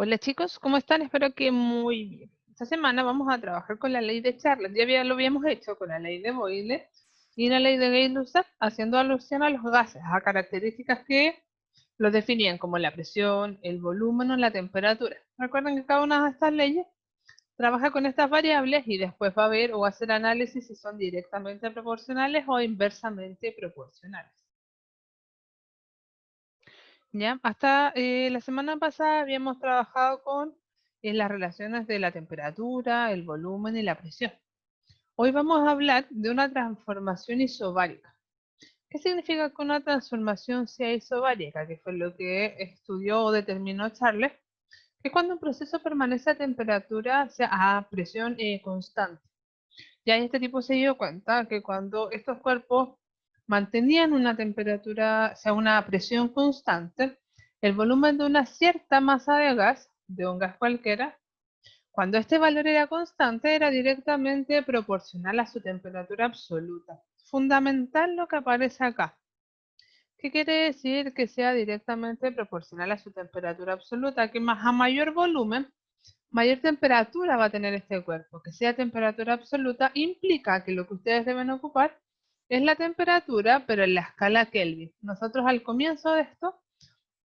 Hola chicos, ¿cómo están? Espero que muy bien. Esta semana vamos a trabajar con la ley de Charles. Lo habíamos hecho con la ley de Boyle y la ley de Gay-Lussac, haciendo alusión a los gases, a características que los definían como la presión, el volumen o la temperatura. Recuerden que cada una de estas leyes trabaja con estas variables y después va a ver o hacer análisis si son directamente proporcionales o inversamente proporcionales. ¿Ya? Hasta la semana pasada habíamos trabajado con las relaciones de la temperatura, el volumen y la presión. Hoy vamos a hablar de una transformación isobárica. ¿Qué significa que una transformación sea isobárica? Que fue lo que estudió o determinó Charles, que es cuando un proceso permanece a temperatura, o sea, a presión constante. Ya este tipo se dio cuenta que cuando estos cuerpos mantenían una temperatura, o sea, una presión constante, el volumen de una cierta masa de gas, de un gas cualquiera, cuando este valor era constante, era directamente proporcional a su temperatura absoluta. Fundamental lo que aparece acá. ¿Qué quiere decir que sea directamente proporcional a su temperatura absoluta? Que más a mayor volumen, mayor temperatura va a tener este cuerpo. Que sea temperatura absoluta implica que lo que ustedes deben ocupar es la temperatura, pero en la escala Kelvin. Nosotros al comienzo de esto,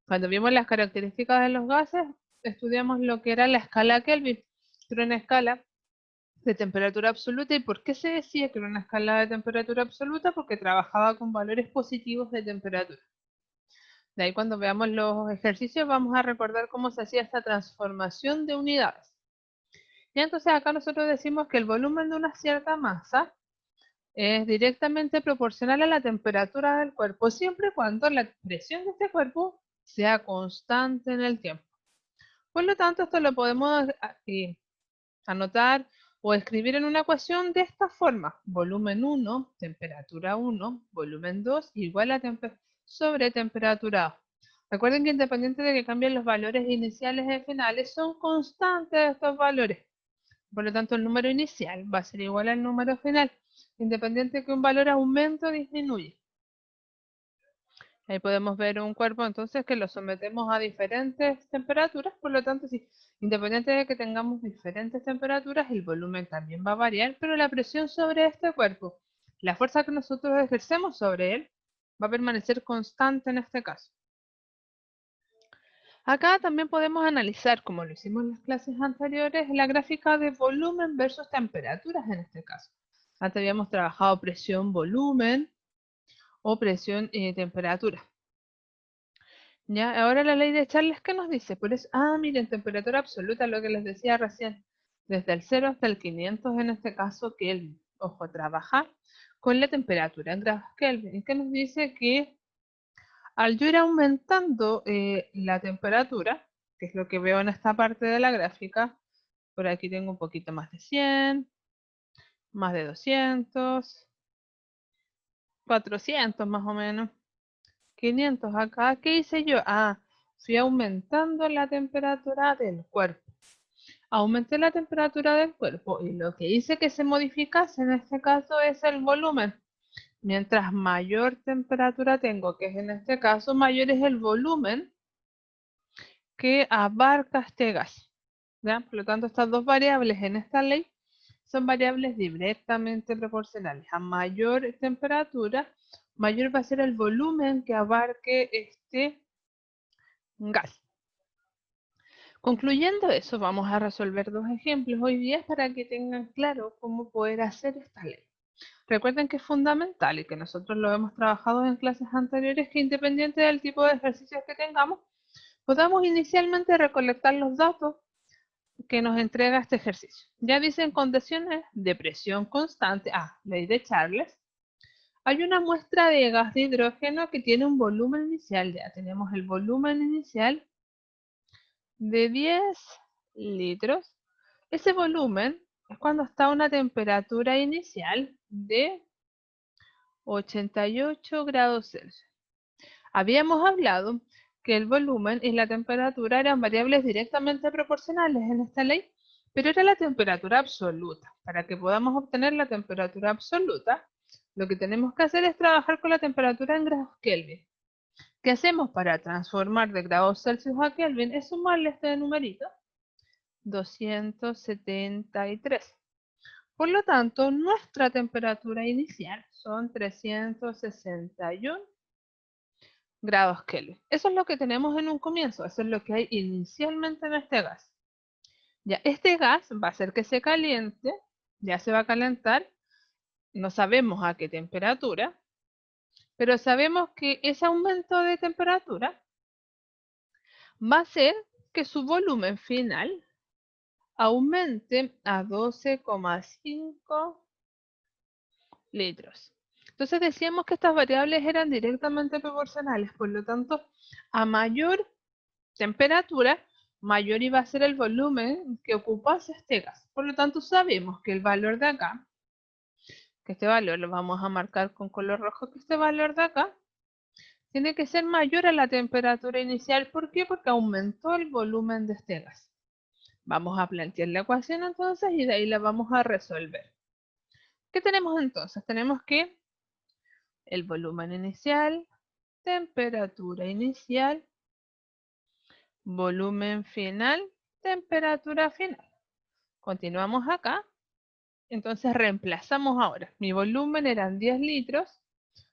cuando vimos las características de los gases, estudiamos lo que era la escala Kelvin, que era una escala de temperatura absoluta. ¿Y por qué se decía que era una escala de temperatura absoluta? Porque trabajaba con valores positivos de temperatura. De ahí cuando veamos los ejercicios vamos a recordar cómo se hacía esta transformación de unidades. Y entonces acá nosotros decimos que el volumen de una cierta masa es directamente proporcional a la temperatura del cuerpo, siempre y cuando la presión de este cuerpo sea constante en el tiempo. Por lo tanto, esto lo podemos anotar o escribir en una ecuación de esta forma. Volumen 1, temperatura 1, volumen 2 igual a sobre temperatura A. Recuerden que independiente de que cambien los valores iniciales y finales, son constantes estos valores. Por lo tanto, el número inicial va a ser igual al número final, independiente de que un valor aumente o disminuya. Ahí podemos ver un cuerpo entonces que lo sometemos a diferentes temperaturas, por lo tanto, sí, independiente de que tengamos diferentes temperaturas, el volumen también va a variar, pero la presión sobre este cuerpo, la fuerza que nosotros ejercemos sobre él, va a permanecer constante en este caso. Acá también podemos analizar, como lo hicimos en las clases anteriores, la gráfica de volumen versus temperaturas en este caso. Antes habíamos trabajado presión-volumen o presión-temperatura. Ya, ahora la ley de Charles, ¿qué nos dice? Por eso, miren, temperatura absoluta, lo que les decía recién, desde el 0 hasta el 500, en este caso, Kelvin. Ojo, trabaja con la temperatura en grados Kelvin. ¿Qué nos dice? Que al yo ir aumentando la temperatura, que es lo que veo en esta parte de la gráfica, por aquí tengo un poquito más de 100, más de 200, 400 más o menos, 500 acá. ¿Qué hice yo? Fui aumentando la temperatura del cuerpo. Aumenté la temperatura del cuerpo y lo que hice que se modificase en este caso es el volumen. Mientras mayor temperatura tengo, que es en este caso, mayor es el volumen que abarca este gas. ¿Ya? Por lo tanto, estas dos variables en esta ley son variables directamente proporcionales. A mayor temperatura, mayor va a ser el volumen que abarque este gas. Concluyendo eso, vamos a resolver dos ejemplos hoy día para que tengan claro cómo poder hacer esta ley. Recuerden que es fundamental y que nosotros lo hemos trabajado en clases anteriores, que independiente del tipo de ejercicios que tengamos, podamos inicialmente recolectar los datos que nos entrega este ejercicio. Ya dicen condiciones de presión constante, ley de Charles. Hay una muestra de gas de hidrógeno que tiene un volumen inicial, ya tenemos el volumen inicial de 10 litros. Ese volumen es cuando está a una temperatura inicial de 88 grados Celsius. Habíamos hablado que el volumen y la temperatura eran variables directamente proporcionales en esta ley, pero era la temperatura absoluta. Para que podamos obtener la temperatura absoluta, lo que tenemos que hacer es trabajar con la temperatura en grados Kelvin. ¿Qué hacemos para transformar de grados Celsius a Kelvin? Es sumarle este numerito, 273. Por lo tanto, nuestra temperatura inicial son 361 grados Kelvin. Eso es lo que tenemos en un comienzo, eso es lo que hay inicialmente en este gas. Ya este gas va a hacer que se caliente, ya se va a calentar, no sabemos a qué temperatura, pero sabemos que ese aumento de temperatura va a hacer que su volumen final aumente a 12,5 litros. Entonces decíamos que estas variables eran directamente proporcionales, por lo tanto, a mayor temperatura, mayor iba a ser el volumen que ocupase este gas. Por lo tanto, sabemos que el valor de acá, que este valor lo vamos a marcar con color rojo, que este valor de acá tiene que ser mayor a la temperatura inicial. ¿Por qué? Porque aumentó el volumen de este gas. Vamos a plantear la ecuación entonces y de ahí la vamos a resolver. ¿Qué tenemos entonces? Tenemos que el volumen inicial, temperatura inicial, volumen final, temperatura final. Continuamos acá. Entonces reemplazamos ahora. Mi volumen eran 10 litros.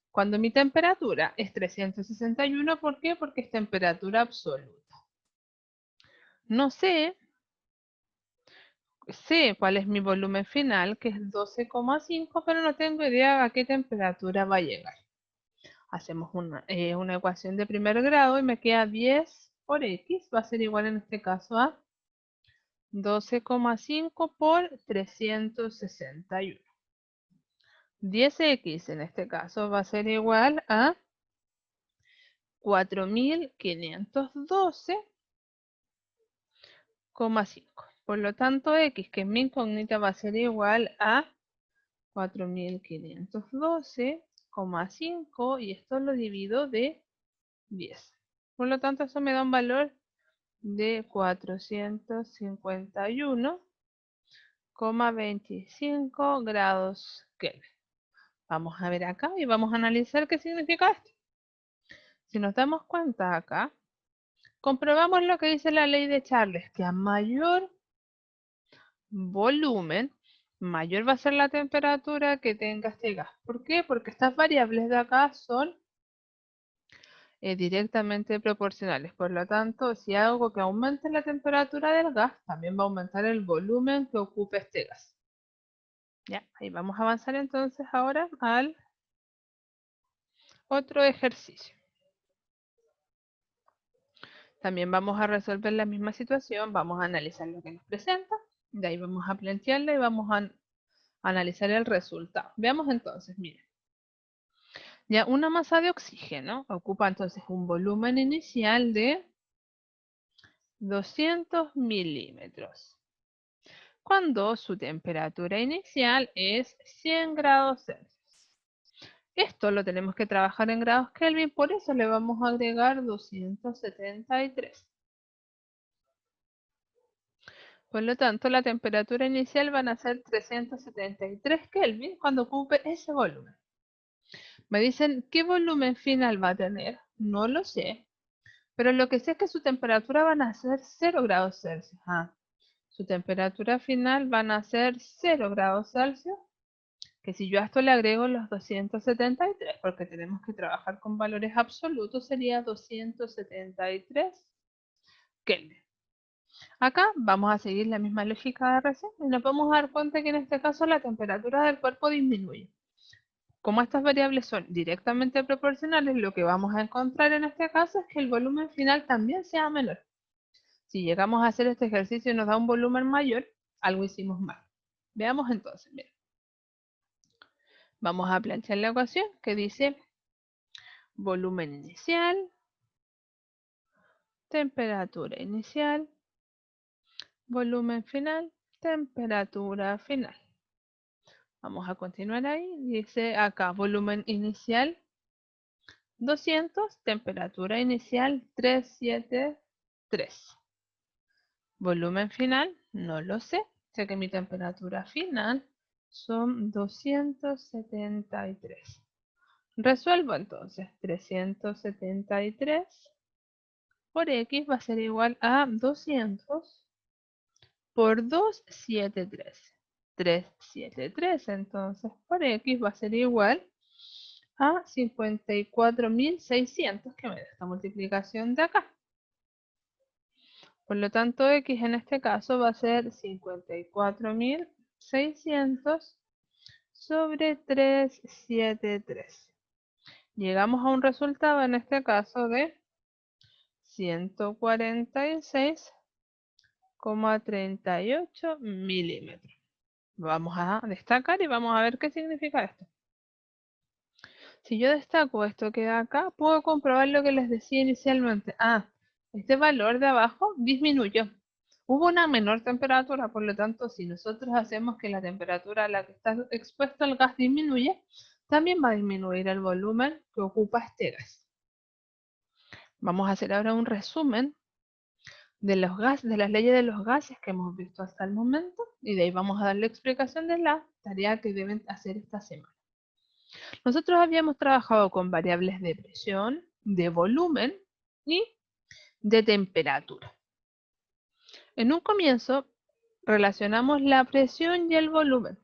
Cuando mi temperatura es 361, ¿por qué? Porque es temperatura absoluta. No sé cuál es mi volumen final, que es 12,5, pero no tengo idea a qué temperatura va a llegar. Hacemos una ecuación de primer grado y me queda 10 por x, va a ser igual en este caso a 12,5 por 361. 10x en este caso va a ser igual a 4512,5. Por lo tanto, x, que es mi incógnita, va a ser igual a 4512,5 y esto lo divido de 10. Por lo tanto, eso me da un valor de 451,25 grados Kelvin. Vamos a ver acá y vamos a analizar qué significa esto. Si nos damos cuenta acá, comprobamos lo que dice la ley de Charles, que a mayor volumen, mayor va a ser la temperatura que tenga este gas. ¿Por qué? Porque estas variables de acá son directamente proporcionales. Por lo tanto, si hago que aumente la temperatura del gas, también va a aumentar el volumen que ocupe este gas. Ya, ahí vamos a avanzar entonces ahora al otro ejercicio. También vamos a resolver la misma situación, vamos a analizar lo que nos presenta, de ahí vamos a plantearla y vamos a analizar el resultado. Veamos entonces, miren. Ya una masa de oxígeno ocupa entonces un volumen inicial de 200 milímetros, cuando su temperatura inicial es 100 grados Celsius. Esto lo tenemos que trabajar en grados Kelvin, por eso le vamos a agregar 273. Por lo tanto, la temperatura inicial van a ser 373 Kelvin cuando ocupe ese volumen. Me dicen, ¿qué volumen final va a tener? No lo sé, pero lo que sé es que su temperatura van a ser 0 grados Celsius. Su temperatura final van a ser 0 grados Celsius, que si yo a esto le agrego los 273, porque tenemos que trabajar con valores absolutos, sería 273 Kelvin. Acá vamos a seguir la misma lógica de recién y nos vamos a dar cuenta que en este caso la temperatura del cuerpo disminuye. Como estas variables son directamente proporcionales, lo que vamos a encontrar en este caso es que el volumen final también sea menor. Si llegamos a hacer este ejercicio y nos da un volumen mayor, algo hicimos mal. Veamos entonces, miren. Vamos a plantear la ecuación que dice volumen inicial, temperatura inicial, volumen final, temperatura final. Vamos a continuar ahí. Dice acá volumen inicial 200, temperatura inicial 373. Volumen final, no lo sé. Sé que mi temperatura final son 273. Resuelvo entonces. 373 por x va a ser igual a 200 por 273. 373 entonces por x va a ser igual a 54.600, que me da esta multiplicación de acá. Por lo tanto, x en este caso va a ser 54.600 sobre 373. Llegamos a un resultado en este caso de 146,38 milímetros. Vamos a destacar y vamos a ver qué significa esto. Si yo destaco esto que da acá, puedo comprobar lo que les decía inicialmente. Este valor de abajo disminuyó. Hubo una menor temperatura, por lo tanto, si nosotros hacemos que la temperatura a la que está expuesto el gas disminuya, también va a disminuir el volumen que ocupa este gas. Vamos a hacer ahora un resumen de los gases, de las leyes de los gases que hemos visto hasta el momento, y de ahí vamos a dar la explicación de la tarea que deben hacer esta semana. Nosotros habíamos trabajado con variables de presión, de volumen y de temperatura. En un comienzo relacionamos la presión y el volumen.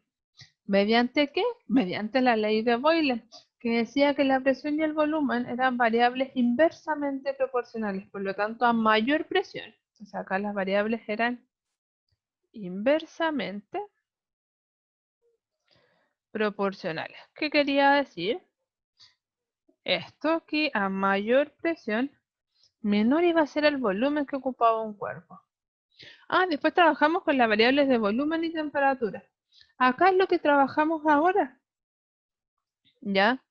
¿Mediante qué? Mediante la ley de Boyle, que decía que la presión y el volumen eran variables inversamente proporcionales. Por lo tanto, a mayor presión, o sea, acá las variables eran inversamente proporcionales. ¿Qué quería decir? Esto que a mayor presión, menor iba a ser el volumen que ocupaba un cuerpo. Después trabajamos con las variables de volumen y temperatura. Acá es lo que trabajamos ahora. ¿Ya?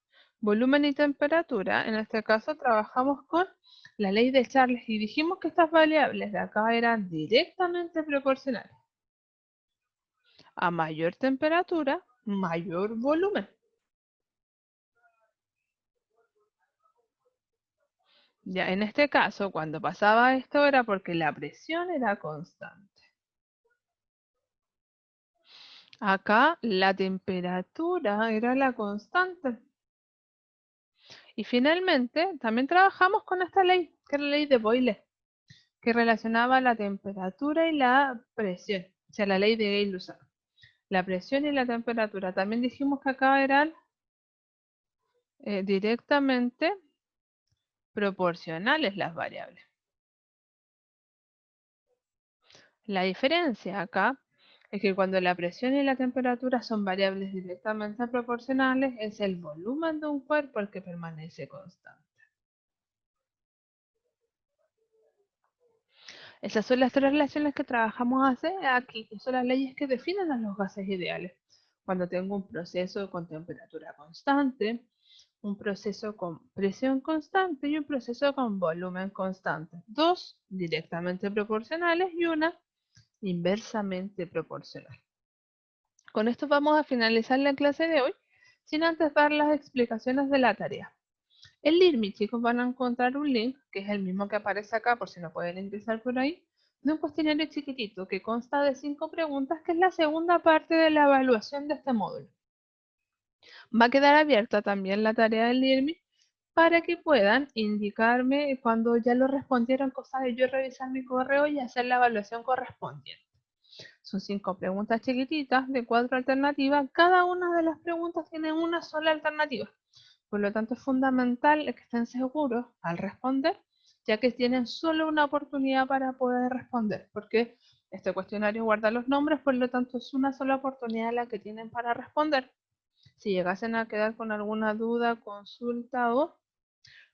Volumen y temperatura, en este caso trabajamos con la ley de Charles y dijimos que estas variables de acá eran directamente proporcionales. A mayor temperatura, mayor volumen. Ya, en este caso, cuando pasaba esto era porque la presión era constante. Acá la temperatura era la constante. Y finalmente, también trabajamos con esta ley, que es la ley de Boyle, que relacionaba la temperatura y la presión. O sea, la ley de Gay-Lussac. La presión y la temperatura. También dijimos que acá eran directamente proporcionales las variables. La diferencia acá es que cuando la presión y la temperatura son variables directamente proporcionales, es el volumen de un cuerpo el que permanece constante. Esas son las tres relaciones que trabajamos aquí, que son las leyes que definen a los gases ideales. Cuando tengo un proceso con temperatura constante, un proceso con presión constante y un proceso con volumen constante. Dos directamente proporcionales y una inversamente proporcional. Con esto vamos a finalizar la clase de hoy, sin antes dar las explicaciones de la tarea. En LIRMI, chicos, van a encontrar un link, que es el mismo que aparece acá, por si no pueden ingresar por ahí, de un cuestionario chiquitito que consta de 5 preguntas, que es la segunda parte de la evaluación de este módulo. Va a quedar abierta también la tarea del LIRMI para que puedan indicarme cuando ya lo respondieron, cosa de yo revisar mi correo y hacer la evaluación correspondiente. Son 5 preguntas chiquititas de 4 alternativas. Cada una de las preguntas tiene una sola alternativa. Por lo tanto, es fundamental que estén seguros al responder, ya que tienen solo una oportunidad para poder responder, porque este cuestionario guarda los nombres, por lo tanto, es una sola oportunidad la que tienen para responder. Si llegasen a quedar con alguna duda, consulta o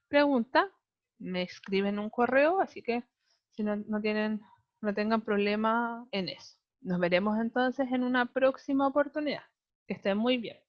pregunta, me escriben un correo, así que si no tengan problema en eso. Nos veremos entonces en una próxima oportunidad. Que estén muy bien.